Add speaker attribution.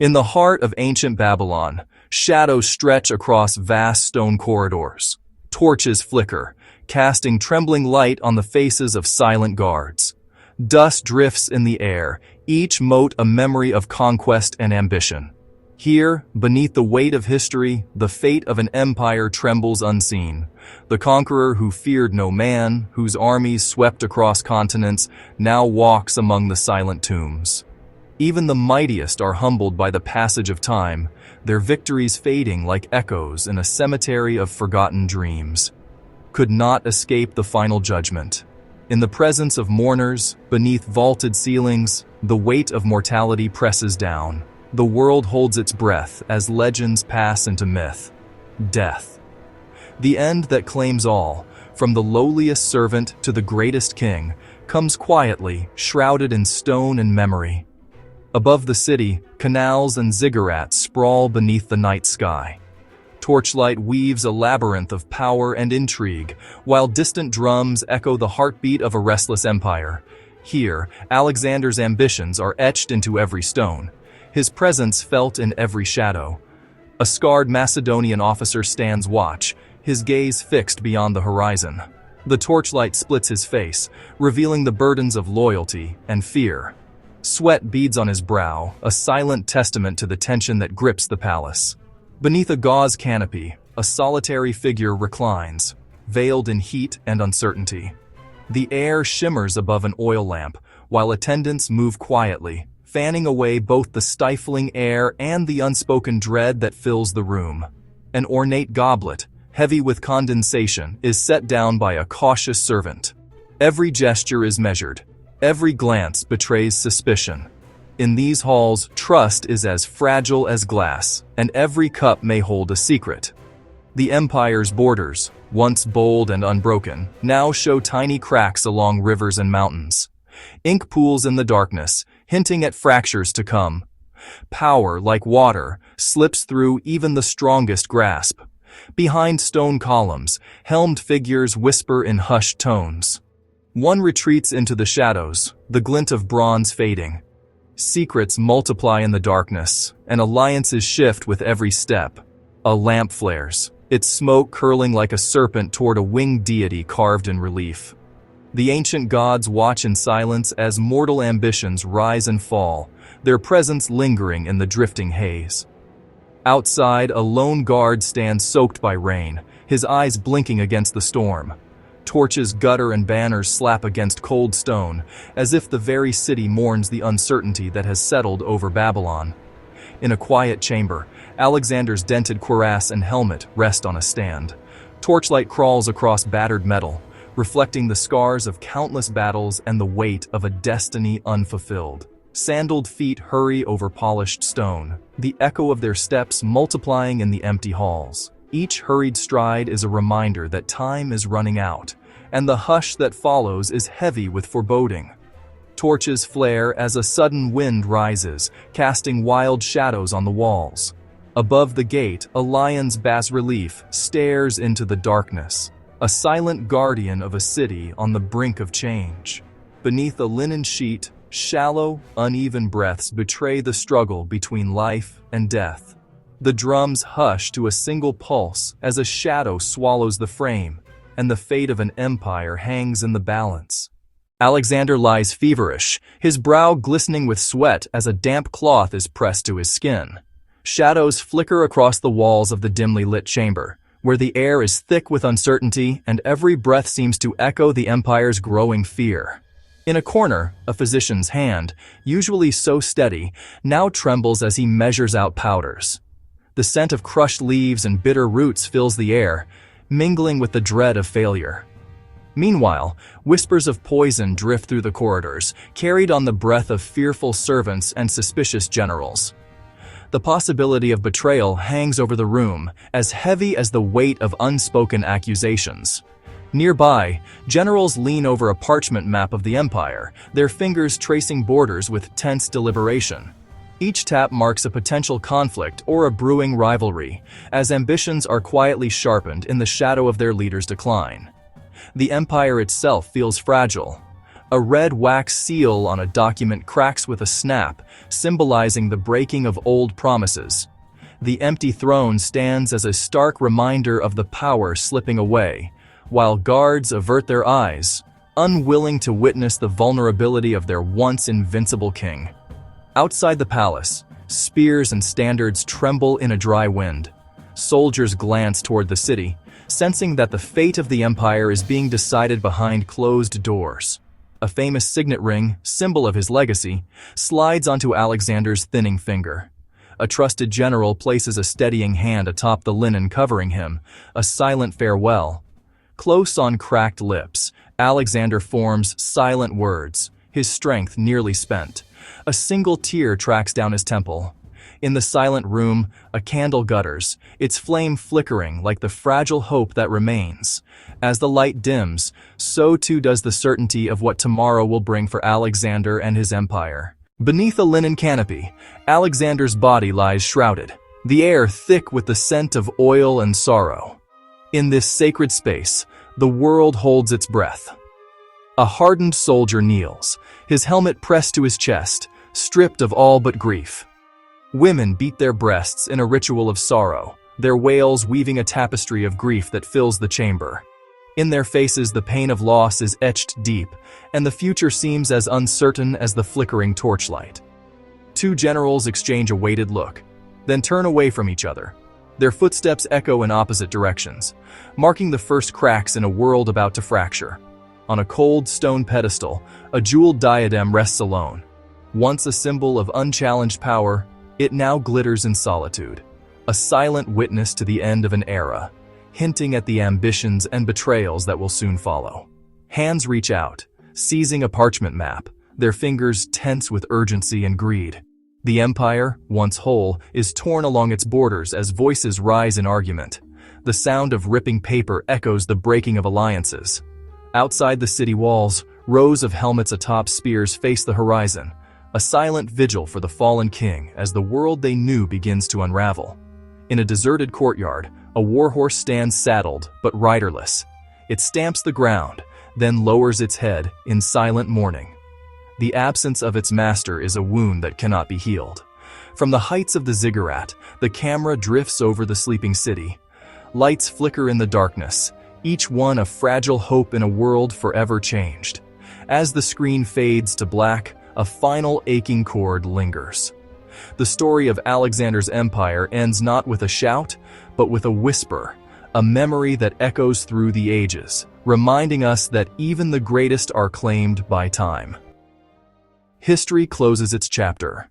Speaker 1: In the heart of ancient Babylon, shadows stretch across vast stone corridors. Torches flicker, casting trembling light on the faces of silent guards. Dust drifts in the air, each mote a memory of conquest and ambition. Here, beneath the weight of history, the fate of an empire trembles unseen. The conqueror who feared no man, whose armies swept across continents, now walks among the silent tombs. Even the mightiest are humbled by the passage of time, their victories fading like echoes in a cemetery of forgotten dreams. Could not escape the final judgment. In the presence of mourners, beneath vaulted ceilings, the weight of mortality presses down. The world holds its breath as legends pass into myth. Death. The end that claims all, from the lowliest servant to the greatest king, comes quietly, shrouded in stone and memory. Above the city, canals and ziggurats sprawl beneath the night sky. Torchlight weaves a labyrinth of power and intrigue, while distant drums echo the heartbeat of a restless empire. Here, Alexander's ambitions are etched into every stone, his presence felt in every shadow. A scarred Macedonian officer stands watch, his gaze fixed beyond the horizon. The torchlight splits his face, revealing the burdens of loyalty and fear. Sweat beads on his brow, a silent testament to the tension that grips the palace. Beneath a gauze canopy, a solitary figure reclines, veiled in heat and uncertainty. The air shimmers above an oil lamp, while attendants move quietly, fanning away both the stifling air and the unspoken dread that fills the room. An ornate goblet, heavy with condensation, is set down by a cautious servant. Every gesture is measured. Every glance betrays suspicion. In these halls, trust is as fragile as glass, and every cup may hold a secret. The empire's borders, once bold and unbroken, now show tiny cracks along rivers and mountains. Ink pools in the darkness, hinting at fractures to come. Power, like water, slips through even the strongest grasp. Behind stone columns, helmed figures whisper in hushed tones. One retreats into the shadows, the glint of bronze fading. Secrets multiply in the darkness, and alliances shift with every step. A lamp flares, its smoke curling like a serpent toward a winged deity carved in relief. The ancient gods watch in silence as mortal ambitions rise and fall, their presence lingering in the drifting haze. Outside, a lone guard stands soaked by rain, his eyes blinking against the storm. Torches gutter and banners slap against cold stone, as if the very city mourns the uncertainty that has settled over Babylon. In a quiet chamber, Alexander's dented cuirass and helmet rest on a stand. Torchlight crawls across battered metal, reflecting the scars of countless battles and the weight of a destiny unfulfilled. Sandaled feet hurry over polished stone, the echo of their steps multiplying in the empty halls. Each hurried stride is a reminder that time is running out, and the hush that follows is heavy with foreboding. Torches flare as a sudden wind rises, casting wild shadows on the walls. Above the gate, a lion's bas-relief stares into the darkness, a silent guardian of a city on the brink of change. Beneath a linen sheet, shallow, uneven breaths betray the struggle between life and death. The drums hush to a single pulse as a shadow swallows the frame, and the fate of an empire hangs in the balance. Alexander lies feverish, his brow glistening with sweat as a damp cloth is pressed to his skin. Shadows flicker across the walls of the dimly lit chamber, where the air is thick with uncertainty and every breath seems to echo the empire's growing fear. In a corner, a physician's hand, usually so steady, now trembles as he measures out powders. The scent of crushed leaves and bitter roots fills the air, mingling with the dread of failure. Meanwhile, whispers of poison drift through the corridors, carried on the breath of fearful servants and suspicious generals. The possibility of betrayal hangs over the room, as heavy as the weight of unspoken accusations. Nearby, generals lean over a parchment map of the empire, their fingers tracing borders with tense deliberation. Each tap marks a potential conflict or a brewing rivalry, as ambitions are quietly sharpened in the shadow of their leader's decline. The empire itself feels fragile. A red wax seal on a document cracks with a snap, symbolizing the breaking of old promises. The empty throne stands as a stark reminder of the power slipping away, while guards avert their eyes, unwilling to witness the vulnerability of their once invincible king. Outside the palace, spears and standards tremble in a dry wind. Soldiers glance toward the city, sensing that the fate of the empire is being decided behind closed doors. A famous signet ring, symbol of his legacy, slides onto Alexander's thinning finger. A trusted general places a steadying hand atop the linen covering him, a silent farewell. Close on cracked lips, Alexander forms silent words, his strength nearly spent. A single tear tracks down his temple. In the silent room, a candle gutters, its flame flickering like the fragile hope that remains. As the light dims, so too does the certainty of what tomorrow will bring for Alexander and his empire. Beneath a linen canopy, Alexander's body lies shrouded, the air thick with the scent of oil and sorrow. In this sacred space, the world holds its breath. A hardened soldier kneels, his helmet pressed to his chest, stripped of all but grief. Women beat their breasts in a ritual of sorrow, their wails weaving a tapestry of grief that fills the chamber. In their faces, the pain of loss is etched deep, and the future seems as uncertain as the flickering torchlight. Two generals exchange a weighted look, then turn away from each other. Their footsteps echo in opposite directions, marking the first cracks in a world about to fracture. On a cold stone pedestal, a jeweled diadem rests alone. Once a symbol of unchallenged power, it now glitters in solitude, a silent witness to the end of an era, hinting at the ambitions and betrayals that will soon follow. Hands reach out, seizing a parchment map, their fingers tense with urgency and greed. The empire, once whole, is torn along its borders as voices rise in argument. The sound of ripping paper echoes the breaking of alliances. Outside the city walls, rows of helmets atop spears face the horizon, a silent vigil for the fallen king as the world they knew begins to unravel. In a deserted courtyard, a warhorse stands saddled but riderless. It stamps the ground, then lowers its head in silent mourning. The absence of its master is a wound that cannot be healed. From the heights of the ziggurat, the camera drifts over the sleeping city. Lights flicker in the darkness, each one a fragile hope in a world forever changed. As the screen fades to black, a final aching chord lingers. The story of Alexander's empire ends not with a shout, but with a whisper, a memory that echoes through the ages, reminding us that even the greatest are claimed by time. History closes its chapter,